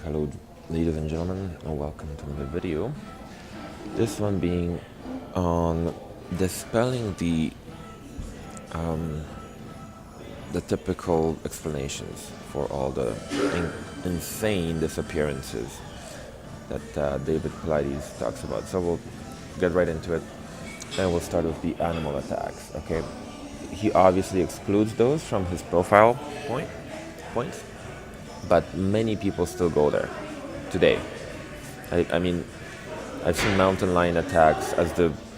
Hello, ladies and gentlemen, and welcome to another video. This one being on dispelling the typical explanations for all the insane disappearances that David Pilates talks about. So we'll get right into it, and we'll start with the animal attacks. Okay, he obviously excludes those from his profile points, but many people still go there today. I mean, I've seen mountain lion attacks as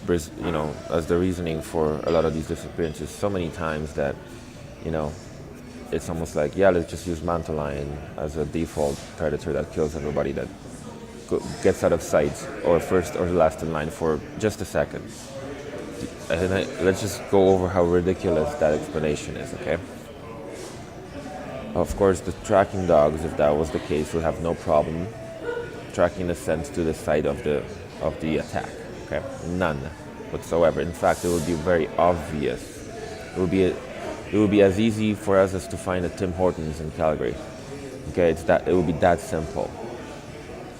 as the reasoning for a lot of these disappearances so many times that, you know, it's almost like, yeah, let's just use mountain lion as a default predator that kills everybody that gets out of sight or first or last in line for just a second. And let's just go over how ridiculous that explanation is, okay? Of course, the tracking dogs, if that was the case, would have no problem tracking the scent to the site of the attack. Okay, none whatsoever. In fact, it would be very obvious. It would be as easy for us as to find a Tim Hortons in Calgary. Okay, it would be that simple.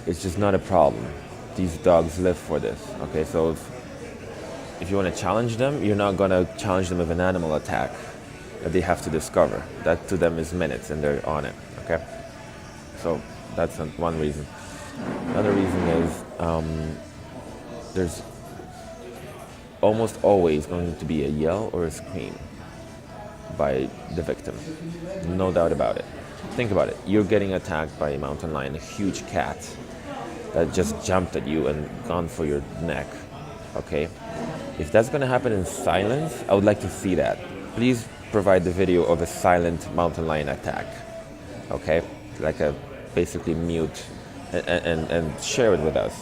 It's just not a problem. These dogs live for this. Okay, so if you want to challenge them, you're not gonna challenge them with an animal attack that they have to discover. That to them is minutes, and they're on it. Okay, so that's one reason. Another reason is there's almost always going to be a yell or a scream by the victim. No doubt about it. Think about it. You're getting attacked by a mountain lion, a huge cat that just jumped at you and gone for your neck. Okay? If that's going to happen in silence, I would like to see that. Please provide the video of a silent mountain lion attack. Okay? Like a basically mute and share it with us,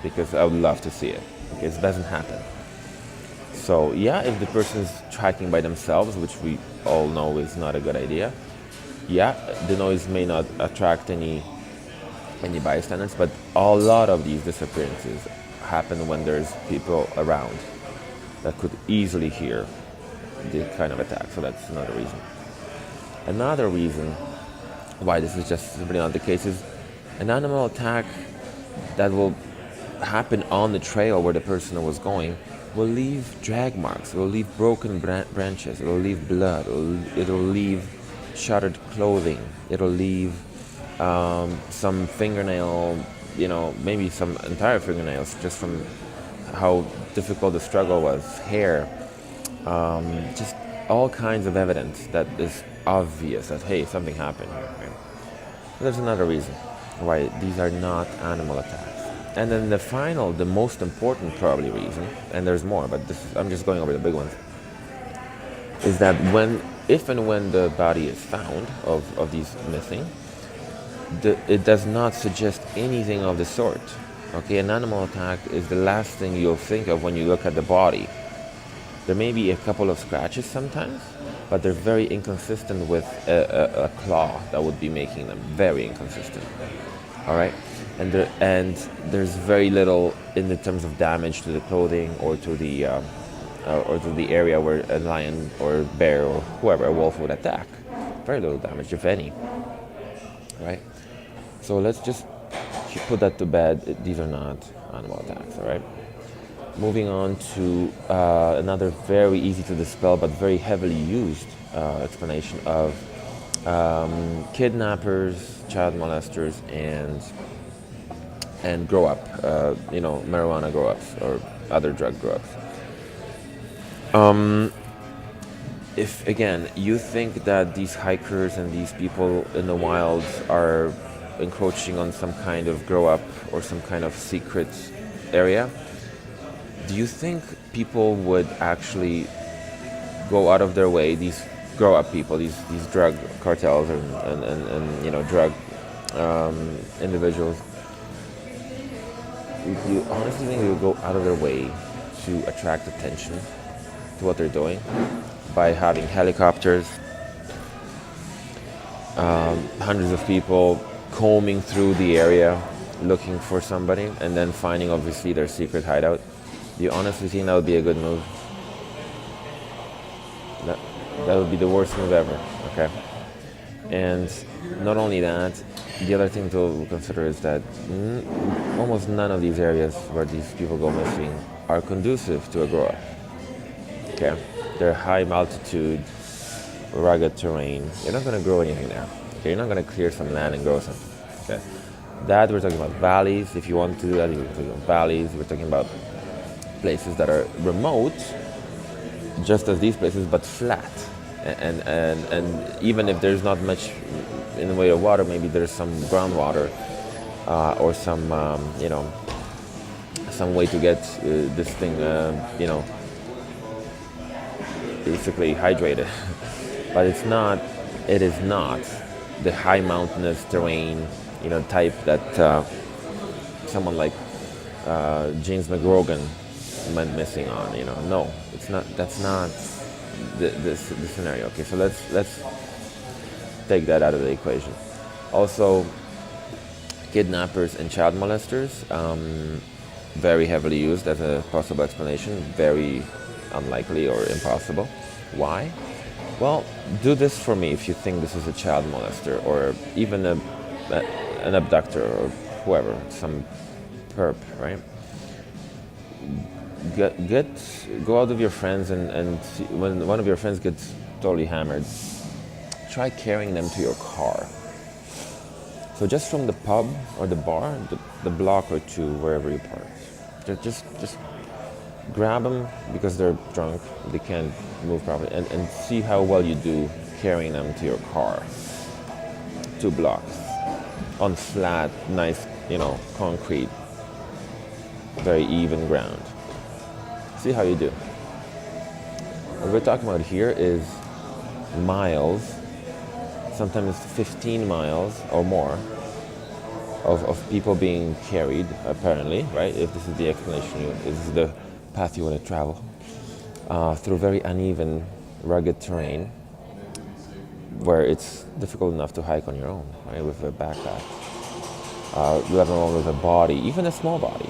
because I would love to see it. Okay, it doesn't happen. So yeah, if the person's tracking by themselves, which we all know is not a good idea, yeah, the noise may not attract any bystanders, but a lot of these disappearances happen when there's people around that could easily hear the kind of attack. So that's another reason. Another reason why this is just simply not the case is an animal attack that will happen on the trail where the person was going will leave drag marks, it will leave broken branches, it will leave blood, it will leave shattered clothing, it will leave some fingernail, maybe some entire fingernails just from how difficult the struggle was, hair, just all kinds of evidence that is obvious that, hey, something happened here. Right? There's another reason why these are not animal attacks. And then the most important probably reason, and there's more, but I'm just going over the big ones, is that if and when the body is found of these missing, it does not suggest anything of the sort. Okay, an animal attack is the last thing you'll think of when you look at the body. There may be a couple of scratches sometimes, but they're very inconsistent with a claw that would be making them. Very inconsistent. All right, and there's very little in the terms of damage to the clothing or to the area where a lion or bear or whoever, a wolf would attack. Very little damage, if any. Right. So let's just put that to bed. These are not animal attacks. All right. Moving on to another very easy to dispel but very heavily used explanation of kidnappers, child molesters, and grow up, marijuana grow ups or other drug grow ups. If again you think that these hikers and these people in the wilds are encroaching on some kind of grow up or some kind of secret area, do you think people would actually go out of their way, these grow up people, these drug cartels and drug individuals, do you honestly think they would go out of their way to attract attention to what they're doing by having helicopters, hundreds of people combing through the area looking for somebody and then finding obviously their secret hideout? Do you honestly think that would be a good move? That would be the worst move ever, okay? And not only that, the other thing to consider is that almost none of these areas where these people go missing are conducive to a grow up. Okay, they're high altitude, rugged terrain. You're not going to grow anything there. Okay, you're not going to clear some land and grow something. Okay, that we're talking about valleys. If you want to do that, you're talking about valleys. We're talking about places that are remote, just as these places, but flat. And even if there's not much in the way of water, maybe there's some groundwater or some some way to get this thing basically hydrated. But it is not the high mountainous terrain type that someone like James McGrogan went missing on. No, it's not. That's not the scenario. Okay, so let's take that out of the equation. Also, kidnappers and child molesters, very heavily used as a possible explanation. Very unlikely or impossible. Why? Well, do this for me if you think this is a child molester or even an abductor or whoever, some perp, right? Go out with your friends and when one of your friends gets totally hammered, try carrying them to your car. So just from the pub or the bar, the block or two, wherever you park, just grab them because they're drunk, they can't move properly, and see how well you do carrying them to your car. 2 blocks on flat, nice, concrete, very even ground. See how you do. What we're talking about here is miles, sometimes 15 miles or more of people being carried, apparently, right? If this is the explanation, this is the path you want to travel, through very uneven, rugged terrain where it's difficult enough to hike on your own, right, with a backpack, let alone with a body, even a small body,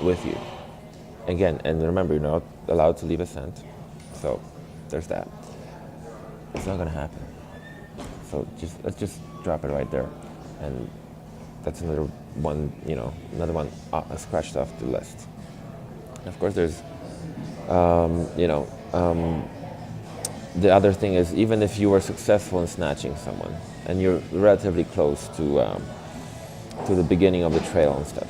with you. Again, and remember, you're not allowed to leave a scent, so there's that. It's not going to happen. So let's just drop it right there, and that's another one, scratched off the list. Of course, there's, the other thing is, even if you were successful in snatching someone and you're relatively close to the beginning of the trail and stuff,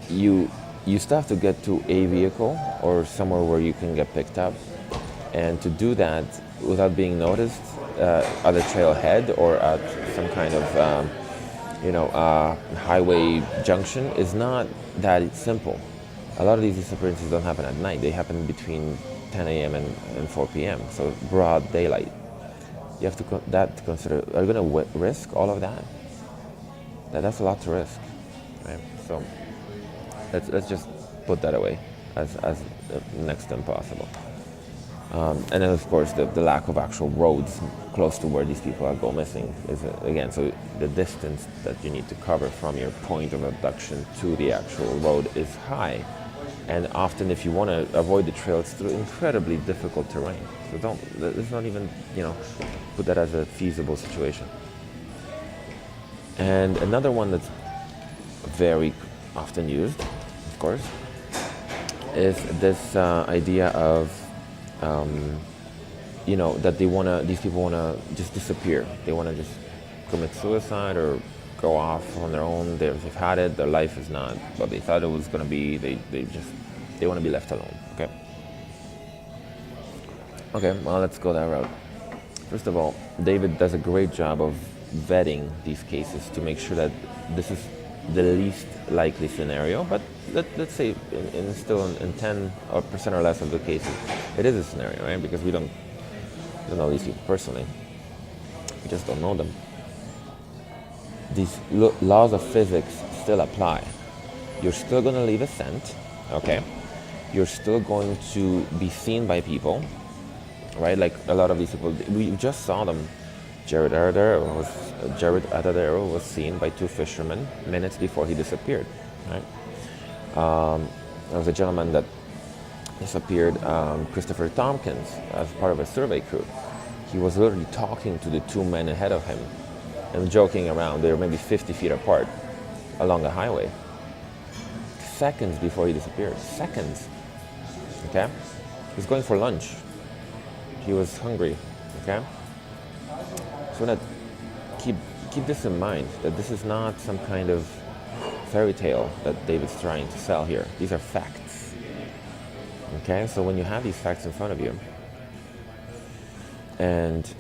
you still have to get to a vehicle or somewhere where you can get picked up, and to do that without being noticed at the trailhead or at some kind of highway junction is not that simple. A lot of these disappearances don't happen at night. They happen between 10 a.m. and 4 p.m., so broad daylight. You have to consider, are you going to risk all of that? That's a lot to risk, right? So let's just put that away as next to impossible. And then, of course, the lack of actual roads close to where these people are go missing is, again, so the distance that you need to cover from your point of abduction to the actual road is high. And often, if you want to avoid the trail, it's through incredibly difficult terrain. So let's not even, put that as a feasible situation. And another one that's very often used, of course, is this idea of that these people want to just disappear. They want to just commit suicide or go off on their own. They've had it. Their life is not what they thought it was going to be. They want to be left alone. Okay, well, let's go that route. First of all, David does a great job of vetting these cases to make sure that this is the least likely scenario, but let's say in 10% or less of the cases, it is a scenario, right? Because we don't know these people personally. We just don't know them. These laws of physics still apply. You're still going to leave a scent, okay? You're still going to be seen by people, right? Like a lot of these people, we just saw them. Jared Atadero was seen by 2 fishermen minutes before he disappeared, right? There was a gentleman that disappeared, Christopher Tompkins, as part of a survey crew. he was literally talking to the two men ahead of him and joking around. They were maybe 50 feet apart along a highway. Seconds before he disappeared. Seconds. Okay? He was going for lunch. He was hungry. Okay? So that keep this in mind, that this is not some kind of fairy tale that David's trying to sell here. These are facts. Okay? So when you have these facts in front of you, and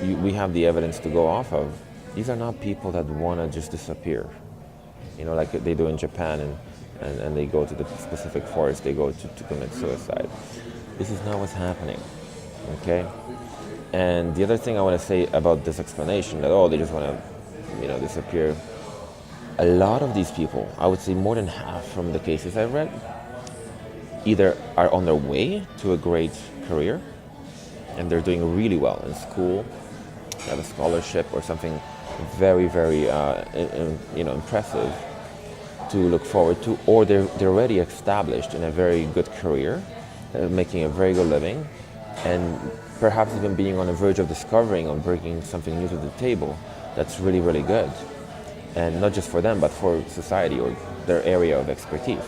we have the evidence to go off of, these are not people that want to just disappear, like they do in Japan, and they go to the specific forest, they go to commit suicide. This is not what's happening. Okay? And the other thing I want to say about this explanation, that they just want to disappear, a lot of these people, I would say more than half from the cases I've read, either are on their way to a great career and they're doing really well in school, they have a scholarship or something very, very impressive to look forward to, or they're already established in a very good career, making a very good living, and perhaps even being on the verge of discovering or bringing something new to the table that's really, really good. And not just for them, but for society or their area of expertise.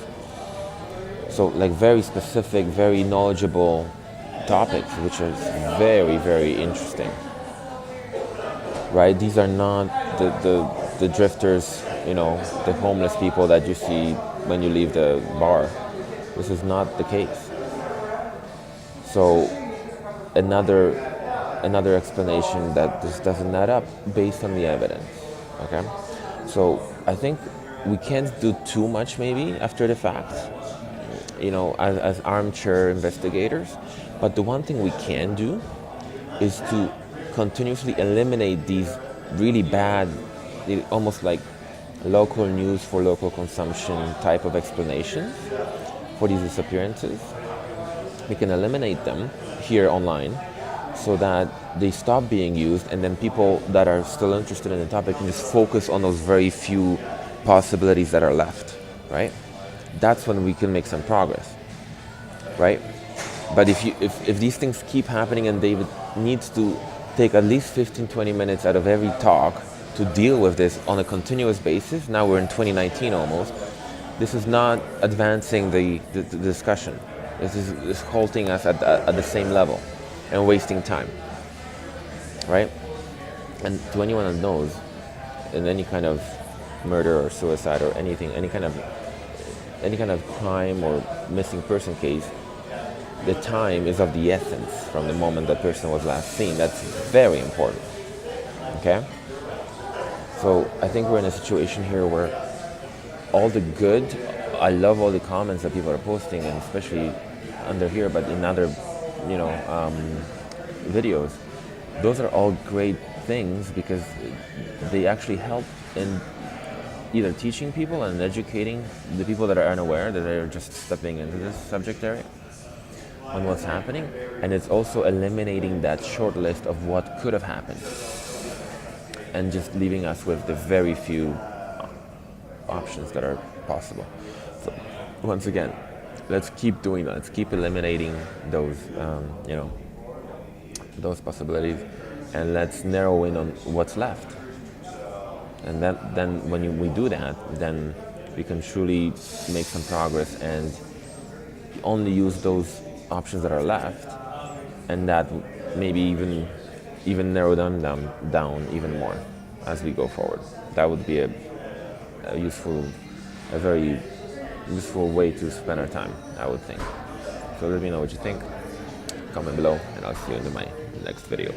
So like very specific, very knowledgeable topics, which is very, very interesting. Right? These are not the drifters, the homeless people that you see when you leave the bar. This is not the case. So another explanation that this doesn't add up based on the evidence. Okay? So I think we can't do too much maybe after the fact, as armchair investigators. But the one thing we can do is to continuously eliminate these really bad, almost like local news for local consumption type of explanations for these disappearances. We can eliminate them here online so that they stop being used, and then people that are still interested in the topic can just focus on those very few possibilities that are left, right? That's when we can make some progress, right? But if these things keep happening and David needs to take at least 15-20 minutes out of every talk to deal with this on a continuous basis, now we're in 2019 almost, this is not advancing the discussion. This is halting us at the same level and wasting time, right? And to anyone that knows, in any kind of murder or suicide or anything, any kind of crime or missing person case, the time is of the essence from the moment that person was last seen. That's very important, okay? So I think we're in a situation here where all the good, I love all the comments that people are posting, and especially under here, but in other, videos. Those are all great things because they actually help in either teaching people and educating the people that are unaware, that are just stepping into this subject area on what's happening, and it's also eliminating that short list of what could have happened and just leaving us with the very few options that are possible. So once again, let's keep doing that. Let's keep eliminating those, those possibilities, and let's narrow in on what's left. And then when we do that, then we can truly make some progress and only use those options that are left, and that maybe even narrow them down even more as we go forward. That would be a very useful way to spend our time, I would think. So let me know what you think. Comment below, and I'll see you in my next video.